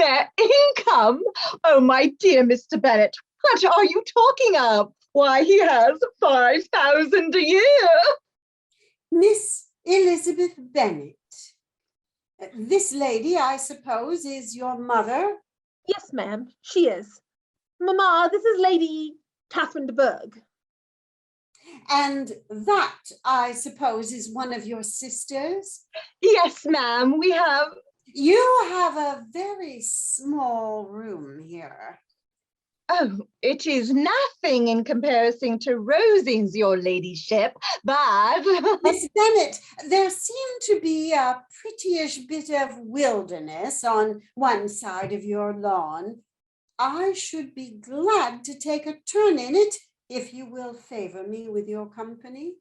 Their income? Oh, my dear Mr. Bennet, what are you talking of? Why, he has 5,000 a year. Miss Elizabeth Bennet. This lady, I suppose, is your mother? Yes, ma'am, she is. Mamma, this is Lady Catherine de Bourgh. And that, I suppose, is one of your sisters? Yes, ma'am, we have. You have a very small room here. Oh, it is nothing in comparison to Rosings, your ladyship, but... Miss Bennet, there seemed to be a prettyish bit of wilderness on one side of your lawn. I should be glad to take a turn in it if you will favor me with your company.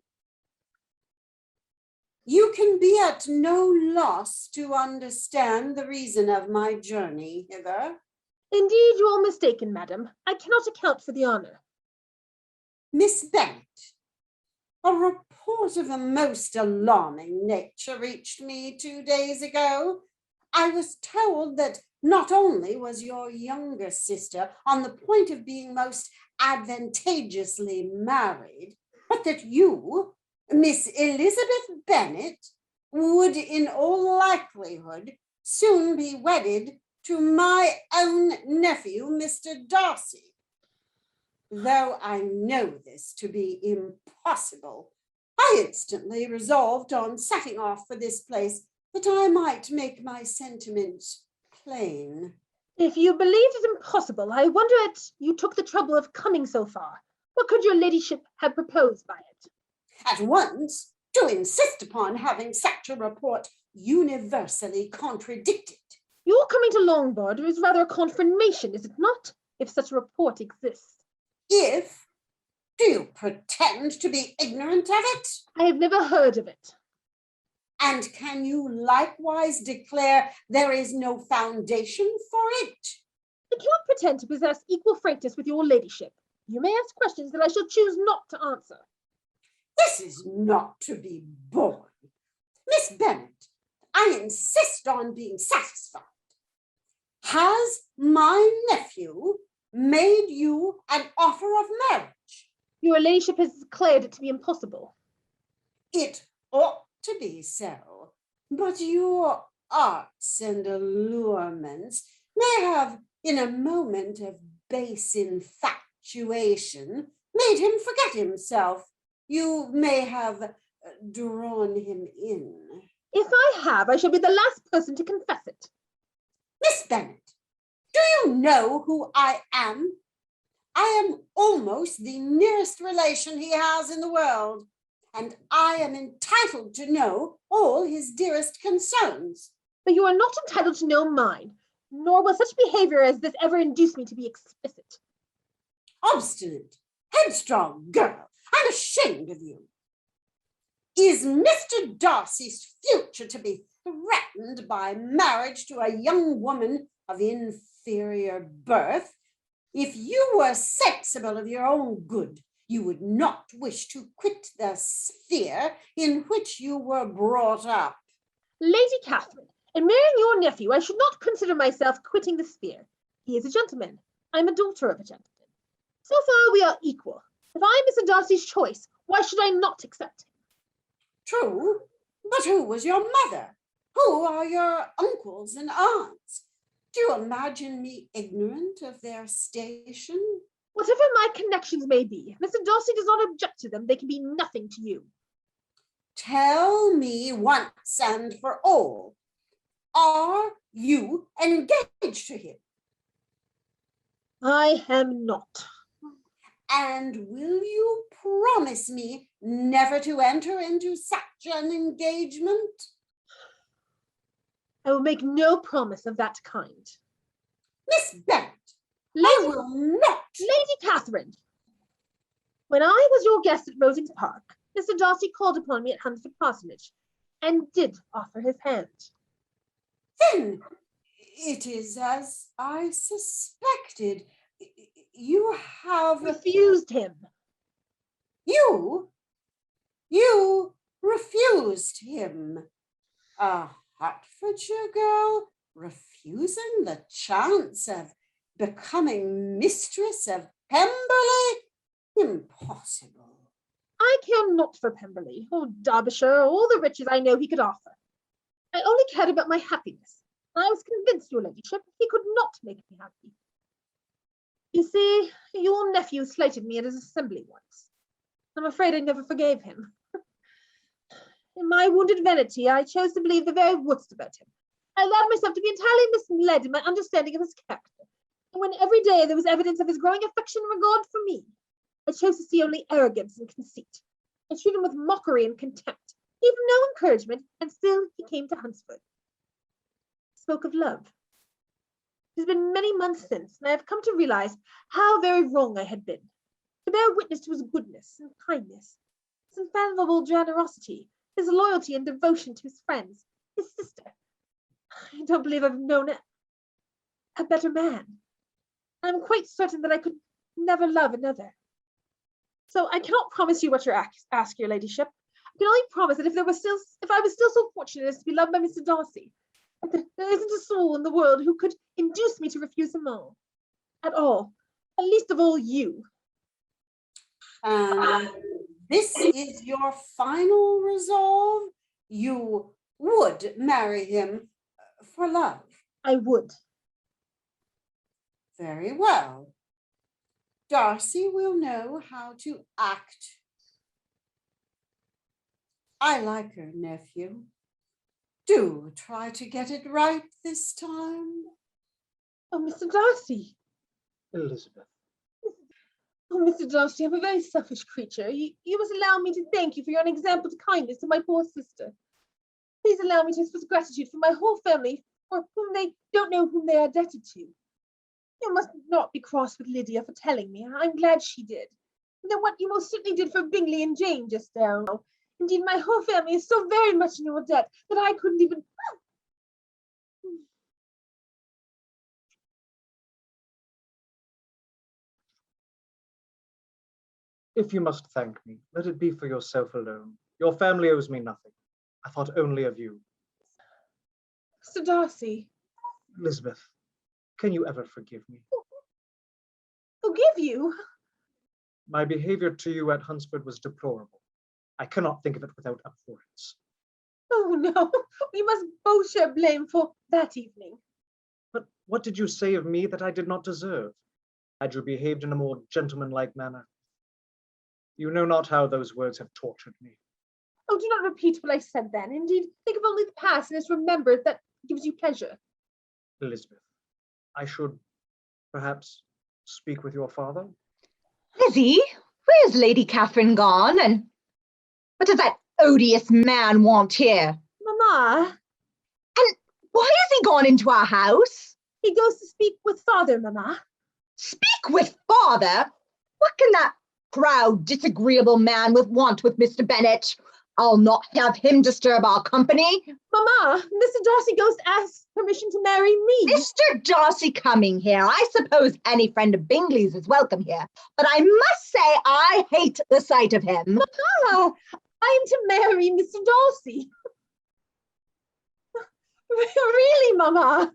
You can be at no loss to understand the reason of my journey hither. Indeed, you are mistaken, madam. I cannot account for the honor. Miss Bennet, a report of a most alarming nature reached me 2 days ago. I was told that not only was your younger sister on the point of being most advantageously married, but that you, Miss Elizabeth Bennet, would in all likelihood soon be wedded to my own nephew, Mr. Darcy. Though I know this to be impossible, I instantly resolved on setting off for this place that I might make my sentiments plain. If you believed it impossible, I wonder at you took the trouble of coming so far. What could your ladyship have proposed by it? At once, to insist upon having such a report universally contradicted. Your coming to Longbourn is rather a confirmation, is it not, if such a report exists? If? Do you pretend to be ignorant of it? I have never heard of it. And can you likewise declare there is no foundation for it? I cannot pretend to possess equal frankness with your ladyship. You may ask questions that I shall choose not to answer. This is not to be borne. Miss Bennet, I insist on being satisfied. Has my nephew made you an offer of marriage? Your ladyship has declared it to be impossible. It ought to be so, but your arts and allurements may have, in a moment of base infatuation, made him forget himself. You may have drawn him in. If I have, I shall be the last person to confess it. Miss Bennet, do you know who I am? I am almost the nearest relation he has in the world, and I am entitled to know all his dearest concerns. But you are not entitled to know mine, nor will such behavior as this ever induce me to be explicit. Obstinate, headstrong girl, I'm ashamed of you. Is Mr. Darcy's future to be threatened by marriage to a young woman of inferior birth? If you were sensible of your own good, you would not wish to quit the sphere in which you were brought up. Lady Catherine, in marrying your nephew, I should not consider myself quitting the sphere. He is a gentleman. I am a daughter of a gentleman. So far we are equal. If I am Mr. Darcy's choice, why should I not accept him? True, but who was your mother? Who are your uncles and aunts? Do you imagine me ignorant of their station? Whatever my connections may be, if Mr. Darcy does not object to them, they can be nothing to you. Tell me once and for all, are you engaged to him? I am not. And will you promise me never to enter into such an engagement? I will make no promise of that kind. Miss Bennet, I will not. Lady Catherine, when I was your guest at Rosings Park, Mr. Darcy called upon me at Hunsford Parsonage and did offer his hand. Then it is as I suspected. You have refused him. You refused him. A Hertfordshire girl refused refusing the chance of becoming mistress of Pemberley? Impossible. I care not for Pemberley, or Derbyshire, or all the riches I know he could offer. I only cared about my happiness, and I was convinced, your ladyship, he could not make me happy. You see, your nephew slighted me at his assembly once. I'm afraid I never forgave him. In my wounded vanity, I chose to believe the very worst about him. I allowed myself to be entirely misled in my understanding of his character. And when every day there was evidence of his growing affection and regard for me, I chose to see only arrogance and conceit. I treated him with mockery and contempt, gave him no encouragement, and still he came to Hunsford. Spoke of love. It has been many months since, and I have come to realize how very wrong I had been. To bear witness to his goodness and kindness, his infathomable generosity, his loyalty and devotion to his friends, his sister. I don't believe I've known a better man. I'm quite certain that I could never love another. So I cannot promise you what you ask, your ladyship. I can only promise that if I was still so fortunate as to be loved by Mr. Darcy, there isn't a soul in the world who could induce me to refuse him all. At all. At least of all you. And this is your final resolve? You would marry him for love? I would. Very well. Darcy will know how to act. I like her, nephew. Do try to get it right this time. Oh, Mr. Darcy. Elizabeth. Oh, Mr. Darcy, I'm a very selfish creature. You must allow me to thank you for your unexampled kindness to my poor sister. Please allow me to express gratitude for my whole family, for whom they don't know whom they are indebted to. You must not be cross with Lydia for telling me. I'm glad she did. And then what you most certainly did for Bingley and Jane just now. Indeed, my whole family is so very much in your debt that I couldn't even... If you must thank me, let it be for yourself alone. Your family owes me nothing. I thought only of you. Mr. Darcy. Elizabeth, can you ever forgive me? Forgive you? My behavior to you at Hunsford was deplorable. I cannot think of it without abhorrence. Oh, no. We must both share blame for that evening. But what did you say of me that I did not deserve? Had you behaved in a more gentlemanlike manner? You know not how those words have tortured me. Oh, do not repeat what I said then. Indeed, think of only the past and it's remembered that gives you pleasure. Elizabeth, I should perhaps speak with your father? Lizzie, where's Lady Catherine gone? And what does that odious man want here? Mamma. And why has he gone into our house? He goes to speak with father, Mamma. Speak with father? What can that proud, disagreeable man want with Mr. Bennet? I'll not have him disturb our company. Mamma, Mr. Darcy goes to ask permission to marry me. Mr. Darcy coming here. I suppose any friend of Bingley's is welcome here. But I must say I hate the sight of him. Mamma, I am to marry Mr. Darcy. Really, Mamma?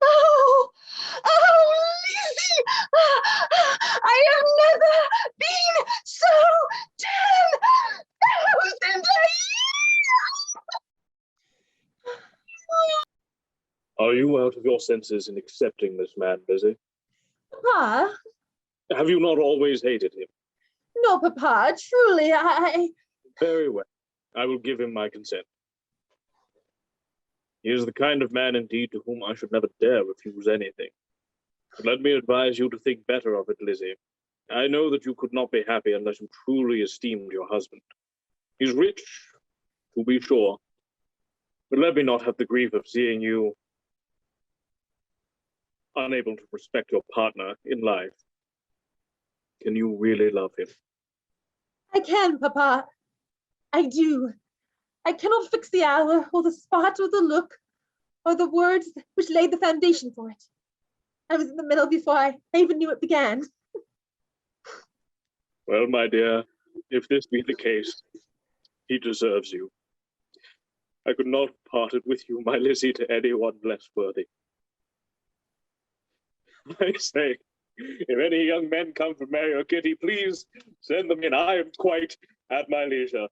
Oh, Lizzie, I have never been so 10,000 Are you out of your senses in accepting this man, Lizzie? Papa? Have you not always hated him? No, Papa, truly, I... Very well. I will give him my consent. He is the kind of man indeed to whom I should never dare refuse anything. But let me advise you to think better of it, Lizzie. I know that you could not be happy unless you truly esteemed your husband. He's rich, to be sure, but let me not have the grief of seeing you unable to respect your partner in life. Can you really love him? I can, Papa. I do. I cannot fix the hour, or the spot, or the look, or the words which laid the foundation for it. I was in the middle before I even knew it began. Well, my dear, if this be the case, he deserves you. I could not have parted with you, my Lizzie, to anyone less worthy. I say, if any young men come for Mary or Kitty, please send them in. I am quite at my leisure.